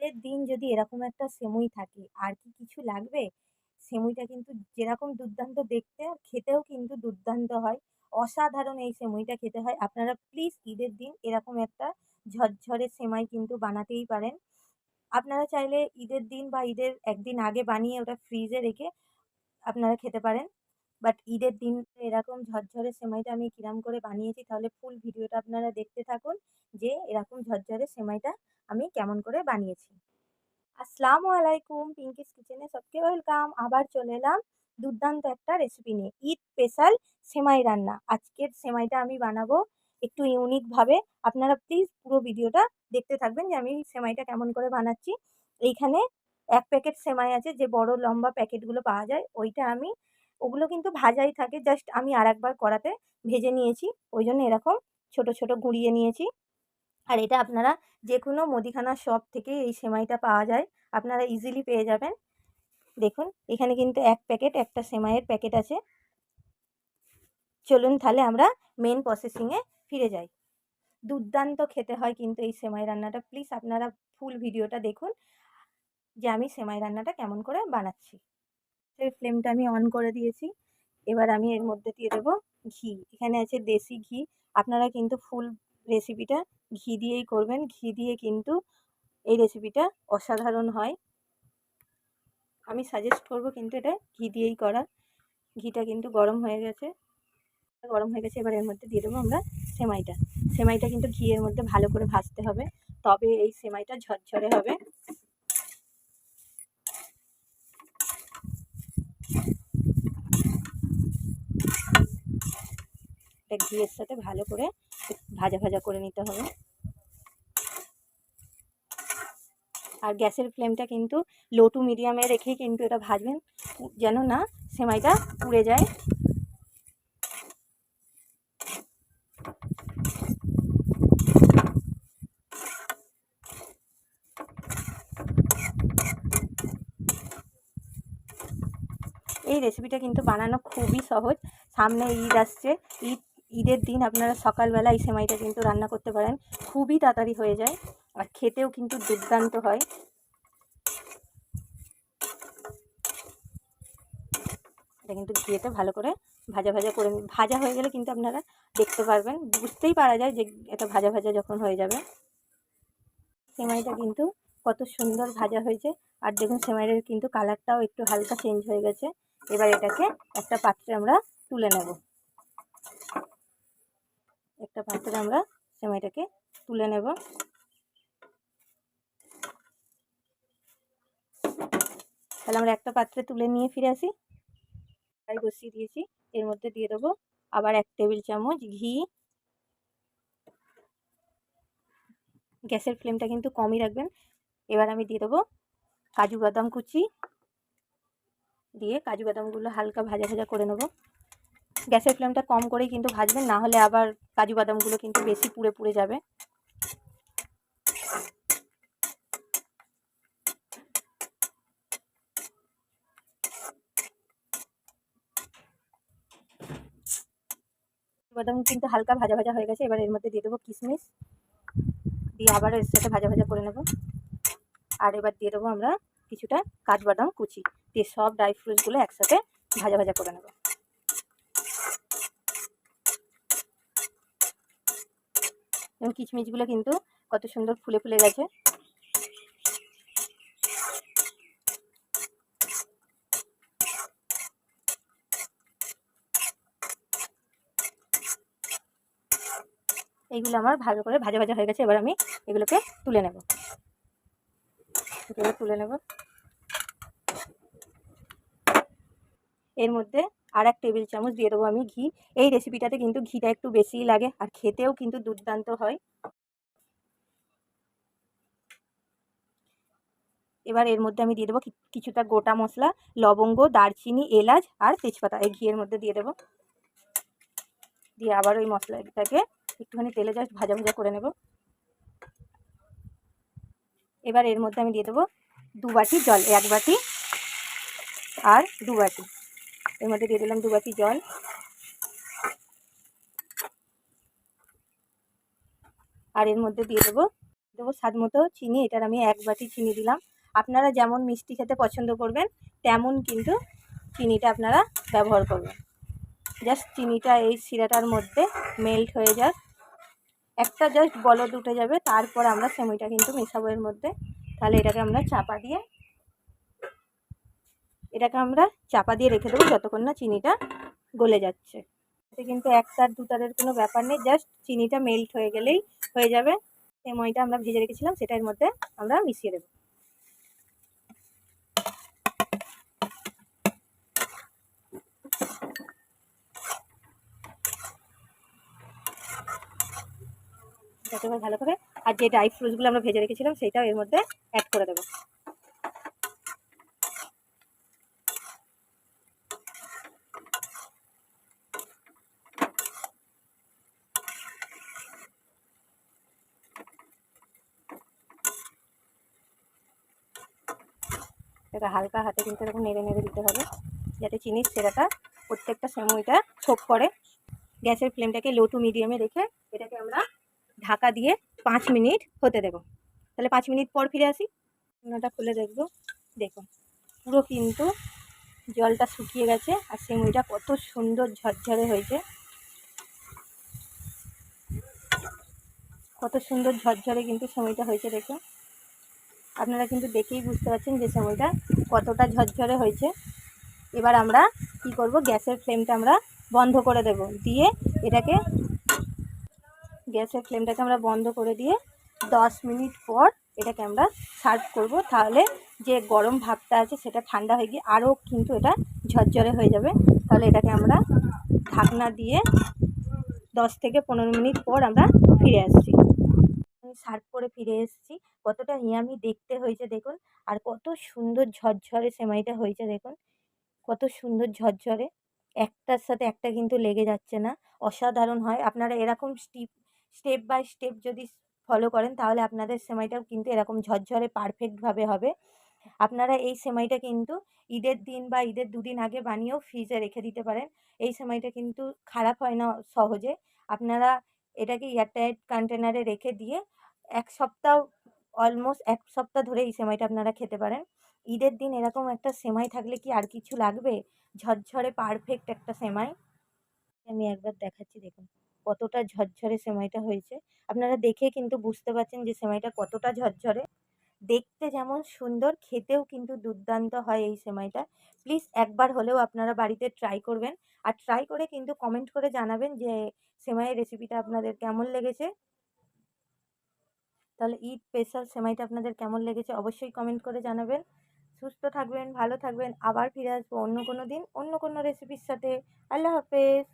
ঈদের দিন যদি এরকম একটা সেমুই থাকে আর কি কিছু লাগবে? সেমুইটা কিন্তু যেরকম দুর্দান্ত দেখতে, খেতেও কিন্তু দুর্দান্ত হয়। অসাধারণ এই সেমুইটা খেতে হয়। আপনারা প্লিজ ঈদের দিন এরকম একটা ঝরঝরে সেমাই কিন্তু বানাতেই পারেন। আপনারা চাইলে ঈদের দিন বা ঈদের ১ দিন আগে বানিয়ে ওটা ফ্রিজে রেখে আপনারা খেতে পারেন। বাট ঈদের দিন এরকম ঝরঝরে সেমাইটা আমি কিরম করে বানিয়েছি তাহলে ফুল ভিডিওটা আপনারা দেখতে থাকুন যে এরকম ঝরঝরে সেমাইটা আমি কেমন করে বানিয়েছি। আসসালামু আলাইকুম, পিঙ্কিস কিচেনে সবকে ওয়েলকাম। আবার চলে এলাম দুর্দান্ত একটা রেসিপি নিয়ে। ঈদ স্পেশাল সেমাই রান্না। আজকের সেমাইটা আমি বানাবো একটু ইউনিক ভাবে। আপনারা প্লিজ পুরো ভিডিওটা দেখতে থাকবেন যে আমি সেমাইটা কেমন করে বানাচ্ছি। এইখানে ১ প্যাকেট সেমাই আছে, যে বড় লম্বা প্যাকেটগুলো পাওয়া যায় ওইটা আমি, ওগুলো কিন্তু ভাজাই থাকে, জাস্ট আমি আরেকবার কড়াতে ভেজে নিয়েছি। ওই জন্য এরকম ছোট ছোট গুঁড়িয়ে নিয়েছি। আর এটা আপনারা যেকোনো মুদিখানা শপ থেকে এই সেমাইটা পাওয়া যায়। আপনারা ইজিলি পেয়ে যাবেন। দেখুন এখানে কিন্তু ১ প্যাকেট একটা সেমাইয়ের প্যাকেট আছে। চলুন তাহলে আমরা মেন প্রসেসিং এ ফিরে যাই। দুর্দান্ত খেতে হয় কিন্তু এই সেমাই রান্নাটা। প্লিজ আপনারা ফুল ভিডিওটা দেখুন যে আমি সেমাই রান্নাটা কেমন করে বানাচ্ছি। সেই ফ্লেমটা আমি অন করে দিয়েছি। এবার আমি এর মধ্যে দিয়ে দেবো ঘি। এখানে আছে দেশি ঘি। আপনারা কিন্তু ফুল রেসিপিটা ঘি দিয়েই করবেন। ঘি দিয়ে কিন্তু এই রেসিপিটা অসাধারণ হয়। আমি সাজেস্ট করব কিন্তু এটা ঘি দিয়েই করার। ঘিটা কিন্তু গরম হয়ে গেছে। এবার এর মধ্যে দিয়ে দেবো আমরা সেমাইটা। সেমাইটা কিন্তু ঘিয়ের মধ্যে ভালো করে ভাজতে হবে, তবে এই সেমাইটা ঝরঝরে হবে। এটা ঘিয়ের সাথে ভালো করে ভাজা ভাজা করে নিতে হবে। আর গ্যাসের ফ্লেমটা কিন্তু লো টু মিডিয়ামে রেখেই কিন্তু এটা ভাজবেন, যেন না সেমাইটা পুড়ে যায়। এই রেসিপিটা কিন্তু বানানো খুবই সহজ। সামনে ঈদ আসছে। ঈদের দিন আপনারা সকালবেলা এই সেমাইটা কিন্তু রান্না করতে পারেন। খুবই তাড়াতাড়ি হয়ে যায় আর খেতেও কিন্তু দুর্দান্ত হয়। এটা কিন্তু ঘিয়েতে ভালো করে ভাজা ভাজা করে ভাজা হয়ে গেলে কিন্তু আপনারা দেখতে পারবেন, বুঝতেই পারা যায় যে এটা ভাজা ভাজা যখন হয়ে যাবে। সেমাইটা কিন্তু কত সুন্দর ভাজা হয়েছে। আর দেখুন সেমাইয়ের কিন্তু কালারটাও একটু হালকা চেঞ্জ হয়ে গেছে। এবার এটাকে একটা পাত্রে আমরা তুলে নেব। একটা পাত্রে আমরা সেমাইটাকে তুলে নেব। তাহলে আমরা একটা পাত্রে তুলে নিয়ে ফিরে আসি। কড়াই বসিয়ে দিয়েছি, এর মধ্যে দিয়ে দেবো আবার 1 টেবিল চামচ ঘি। গ্যাসের ফ্লেমটা কিন্তু কমই রাখবেন। এবার আমি দিয়ে দেবো কাজু বাদাম কুচি, দিয়ে কাজু বাদামগুলো হালকা ভাজা ভাজা করে নেব। গ্যাসের ফ্লেমটা কম করেই কিন্তু ভাজবেন, না হলে আবার কাজু বাদামগুলো কিন্তু বেশি পুড়ে পুড়ে যাবে। বাদাম কিন্তু হালকা ভাজা ভাজা হয়ে গেছে। এবার এর মধ্যে দিয়ে দেবো কিশমিশ, দিয়ে আবার এর সাথে ভাজা ভাজা করে নেব। আর এবার দিয়ে দেবো আমরা কিছুটা কাঠবাদাম কুচি, দিয়ে সব ড্রাই ফ্রুটসগুলো একসাথে ভাজা ভাজা করে নেব। এবং কিশমিশগুলো কিন্তু কত সুন্দর ফুলে ফুলে গেছে। এইগুলো আমার ভালো করে ভাজা ভাজা হয়ে গেছে। এবার আমি এগুলোকে তুলে নেব। এর মধ্যে আর 1 টেবিল চামচ দিয়ে দেবো আমি ঘি। এই রেসিপিটাতে কিন্তু ঘিটা একটু বেশিই লাগে আর খেতেও কিন্তু দুর্দান্ত হয়। এবার এর মধ্যে আমি দিয়ে দেবো কিছুটা গোটা মশলা, লবঙ্গ, দারচিনি, এলাচ আর তেজপাতা এই ঘিয়ের মধ্যে দিয়ে দেবো। দিয়ে আবার ওই মশলাটাকে একটুখানি তেলে জাস্ট ভাজা ভাজা করে নেব। এবার এর মধ্যে আমি দিয়ে দেবো 2 বাটি জল, 1 বাটি আর 2 বাটি। এর মধ্যে দিয়ে দিলাম 2 বাটি জল। আর এর মধ্যে দিয়ে দেবো দেবো স্বাদ মতো চিনি। এটার আমি 1 বাটি চিনি দিলাম। আপনারা যেমন মিষ্টি খেতে পছন্দ করবেন তেমন কিন্তু চিনিটা আপনারা ব্যবহার করবেন। জাস্ট চিনিটা এই শিরাটার মধ্যে মেল্ট হয়ে যাক, একটা জাস্ট বলদ উঠে যাবে, তারপর আমরা সেমইটা কিন্তু মেশাবো এর মধ্যে। তাহলে এটাকে আমরা চাপা দিয়ে রেখে দেবো যতক্ষণ না চিনিটা গলে যাচ্ছে। এতে কিন্তু 1 তার 2 তারের কোনো ব্যাপার নেই, জাস্ট চিনিটা মেল্ট হয়ে গেলেই হয়ে যাবে। সেমইটা আমরা ভেজে রেখেছিলাম সেটা এর মধ্যে আমরা মিশিয়ে দেবো। এবার ভালো করে, আর যে ড্রাই ফ্রুটসগুলো আমরা ভেজে রেখেছিলাম সেটাও এর মধ্যে অ্যাড করে দেবো। এটা হালকা হাতে কিন্তু এরকম নেড়ে নেড়ে দিতে হবে যাতে চিনির শিরাটা প্রত্যেকটা সেমইটা সোক করে। গ্যাসের ফ্লেমটাকে লো টু মিডিয়ামে রেখে এটাকে আমরা ঢাকা দিয়ে 5 মিনিট হতে দেব। তাহলে 5 মিনিট পর ফিরে আসি। ঢাকনাটা খুলে দেখবো, দেখুন পুরো কিন্তু জলটা শুকিয়ে গেছে আর সেমইটা কত সুন্দর ঝরঝরে হয়েছে, কত সুন্দর ঝরঝরে কিন্তু সেমইটা হয়েছে। দেখুন আপনারা কিন্তু দেখেই বুঝতে পারছেন যে সেমইটা কতটা ঝরঝরে হয়েছে। এবার আমরা কি করব, গ্যাসের ফ্লেমটা আমরা বন্ধ করে দেব, দিয়ে এটাকে গ্যাসের ফ্লেমটাকে আমরা বন্ধ করে দিয়ে 10 মিনিট পর এটাকে আমরা সার্ভ করব। তাহলে যে গরম ভাবটা আছে সেটা ঠান্ডা হয়ে গিয়ে আরও কিন্তু এটা ঝরঝরে হয়ে যাবে। তাহলে এটাকে আমরা ঢাকনা দিয়ে 10 থেকে 15 মিনিট পর আমরা ফিরে আসছি। আমি সার্ভ করে ফিরে এসেছি। কতটা ইয়ামি দেখতে হয়েছে দেখুন, আর কত সুন্দর ঝরঝরে সেমাইটা হয়েছে দেখুন, কত সুন্দর ঝরঝরে, একটার সাথে একটা কিন্তু লেগে যাচ্ছে না, অসাধারণ হয়। আপনারা এরকম স্টেপ বাই স্টেপ যদি ফলো করেন তাহলে আপনাদের সেমাইটাও কিন্তু এরকম ঝরঝরে পারফেক্টভাবে হবে। আপনারা এই সেমাইটা কিন্তু ঈদের দিন বা ঈদের 2 দিন আগে বানিয়েও ফ্রিজে রেখে দিতে পারেন। এই সেমাইটা কিন্তু খারাপ হয় না সহজে। আপনারা এটাকে এয়ারটাইট কন্টেনারে রেখে দিয়ে 1 সপ্তাহ, অলমোস্ট 1 সপ্তাহ ধরে এই সেমাইটা আপনারা খেতে পারেন। ঈদের দিন এরকম একটা সেমাই থাকলে কি আর কিছু লাগবে? ঝরঝরে পারফেক্ট একটা সেমাই। আমি একবার দেখাচ্ছি দেখুন, কতটা ঝরঝরে সেমাইটা হয়েছে। আপনারা দেখে কিন্তু বুঝতে পারছেন যে সেমাইটা কতটা ঝরঝরে। দেখতে যেমন সুন্দর, খেতেও কিন্তু দুর্দান্ত হয় এই সেমাইটা। প্লিজ একবার হলেও আপনারা বাড়িতে ট্রাই করবেন। আর ট্রাই করে কিন্তু কমেন্ট করে জানাবেন যে সেমাইয়ের রেসিপিটা আপনাদের কেমন লেগেছে। তাহলে ঈদ স্পেশাল সেমাইটা আপনাদের কেমন লেগেছে অবশ্যই কমেন্ট করে জানাবেন। সুস্থ থাকবেন, ভালো থাকবেন। আবার ফিরে আসবো অন্য কোনো দিন, অন্য কোনো রেসিপির সাথে। আল্লাহ হাফেজ।